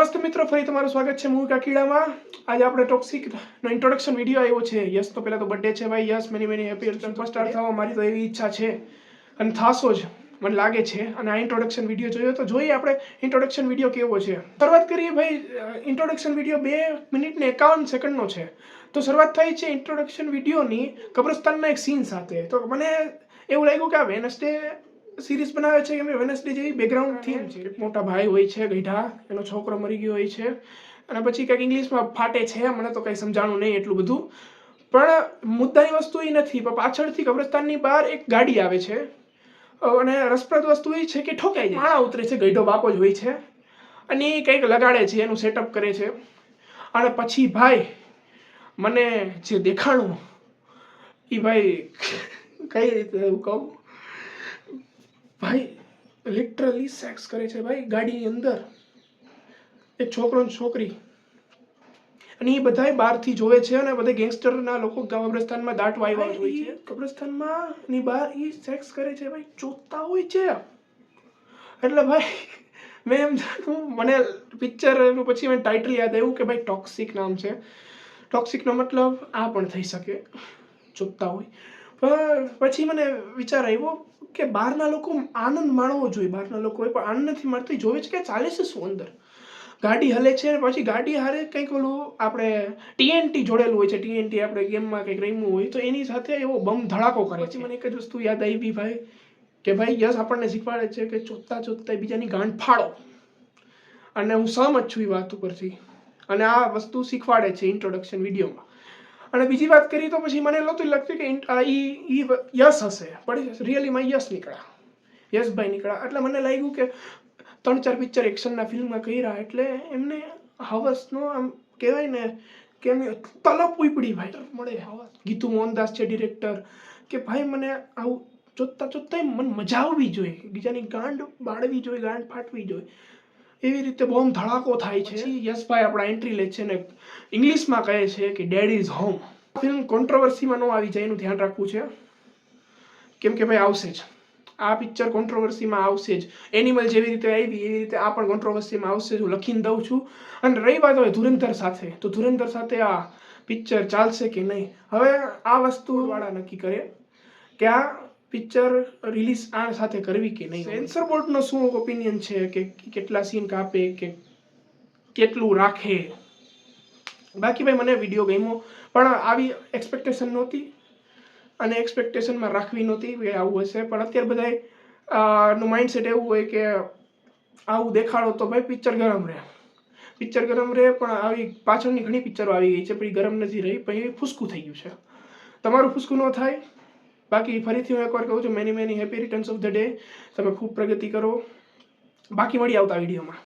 નમસ્તે મિત્રો, ફરી તમારું સ્વાગત છે મૂવી કાકીડામાં. આજે આપણે ટોક્સિકનો ઇન્ટ્રોડક્શન વિડીયો આવ્યો છે. યસ તો પહેલા તો બર્થડે છે ભાઈ. Yes many happy return superstar થવા મારી તો એવી ઈચ્છા છે અને થાશો જ મને લાગે છે. અને આ ઇન્ટ્રોડક્શન વિડીયો જોયો તો જોઈએ આપણે ઇન્ટ્રોડક્શન વિડીયો કેવો છે. શરૂઆત કરીએ ભાઈ. ઇન્ટ્રોડક્શન વિડીયો 2 મિનિટ ને 51 સેકન્ડનો છે. તો શરૂઆત થઈ છે ઇન્ટ્રોડક્શન વિડીયોની કબ્રસ્તાનના એક સીન સાથે. તો મને એવું લાગ્યું કે આ વેનસડે સિરીઝ બનાવે છે કે વેનસડે જેવી બેકગ્રાઉન્ડ થીમ છે. મોટા ભાઈ હોય છે ગઈઢા, એનો છોકરો મરી ગયો હોય છે અને પછી કંઈક ઇંગ્લિશમાં ફાટે છે. મને તો કંઈ સમજાણું નહીં એટલું બધું, પણ મુદ્દાની વસ્તુ એ નથી. પણ પાછળથી કબ્રસ્તાનની બહાર એક ગાડી આવે છે અને રસપ્રદ વસ્તુ એ છે કે ઠોકાઈ જાય, માણા ઉતરે છે, ગઈઢો બાપો જ હોય છે અને એ કંઈક લગાડે છે, એનું સેટઅપ કરે છે. અને પછી ભાઈ મને જે દેખાણું એ ભાઈ કઈ રીતે એવું કહું, ભાઈ લિટરલી સેક્સ કરે છે ભાઈ ગાડીની અંદર એક છોકરો ને છોકરી. અને એ બધાય બહારથી જોવે છે અને બધા ગેંગસ્ટરના લોકો કબ્રસ્તાનમાં દાટવા આવ્યા હોય છે. કબ્રસ્તાનમાં ની બહાર એ સેક્સ કરે છે ભાઈ, ચોથતા હોય છે. એટલે ભાઈ મેં એમ જાણું, મને પિક્ચરનું પછી મેં ટાઇટલ યાદ આવ્યું કે ભાઈ ટોક્સિક નામ છે. ટોક્સિકનો મતલબ આ પણ થઈ શકે, ચોથતા હોય. પણ પછી મને વિચાર આવ્યો કે બહારના લોકો આનંદ માણવો જોઈએ. બહારના લોકોએ પણ આનંદ નથી માણતી, જોવે છે કે ચાલે છે શું અંદર. ગાડી હલે છે પછી ગાડી હારે કંઈક ઓલું આપણે TNT જોડેલું હોય છે. TNT આપણે ગેમમાં કંઈક રમ્યું હોય તો એની સાથે એવો બમ ધડાકો કરે છે. મને એક જ વસ્તુ યાદ આવી ભાઈ કે ભાઈ યસ આપણને શીખવાડે છે કે ચોથતા બીજાની ગાંઠ ફાડો. અને હું સહમત છું એ વાત ઉપરથી, અને આ વસ્તુ શીખવાડે છે ઇન્ટ્રોડક્શન વિડીયોમાં. અને બીજી વાત કરી તો પછી મને નહોતું લાગતું કે ઈ યસ હશે, પણ રિયલીમાં યસ નીકળ્યા, યશભાઈ નીકળ્યા. એટલે મને લાગ્યું કે 3-4 પિક્ચર એક્શનના ફિલ્મમાં કર્યા એટલે એમને હવસનો આમ કહેવાય ને કે એમ તલપ ઉપડી ભાઈ મળે હવસ. ગીતુ મોહનદાસ છે ડિરેક્ટર, કે ભાઈ મને આવું જોતા મને મજા આવવી જોઈએ, બીજાની ગાંડ બાળવી જોઈએ, ગાંડ ફાટવી જોઈએ. એવી રીતે બોમ્બ ધડાકો થાય છે. યશભાઈ આપણા એન્ટ્રી લે છે ને ઇંગ્લિશમાં કહે છે કે ડેડ ઇઝ હોમ. ફિલ્મ કોન્ટ્રોવર્સીમાં ન આવી જાય એનું ધ્યાન રાખવું છે, કેમ કે ભાઈ આવશે જ આ પિક્ચર, કોન્ટ્રોવર્સીમાં આવશે જ. એનિમલ જેવી રીતે આવી એવી રીતે આ પણ કોન્ટ્રોવર્સીમાં આવશે જ, હું લખીને દઉં છું. અને રહી વાત હવે ધુરંધર સાથે, તો ધુરંધર સાથે આ પિક્ચર ચાલશે કે નહીં, હવે આ વસ્તુવાળા નક્કી કરે કે આ પિક્ચર રિલીઝ આ સાથે કરવી કે નહીં. સેન્સર બોર્ડનો શું ઓપિનિયન છે કે કેટલા સીન કાપે કે કેટલું રાખે. બાકી ભાઈ મને વિડીયો ગમ્યો, પણ આવી એક્સપેક્ટેશન નહોતી અને એક્સપેક્ટેશનમાં રાખવી નહોતી કે આવું હશે. પણ અત્યારે બધાય નું માઇન્ડસેટ એવું હોય કે આવું દેખાડો તો ભાઈ પિક્ચર ગરમ રહે, પિક્ચર ગરમ રહે. પણ આવી પાછળની ઘણી પિક્ચરો આવી ગઈ છે પણ એ ગરમ નથી રહી, પણ એ ફૂસકું થઈ ગયું છે. તમારું ફૂસકું ન થાય. બાકી ફરીથી હું એકવાર કહું છું, many happy returns of the day. તમે ખૂબ પ્રગતિ કરો. બાકી મળી આવતા વિડીયોમાં.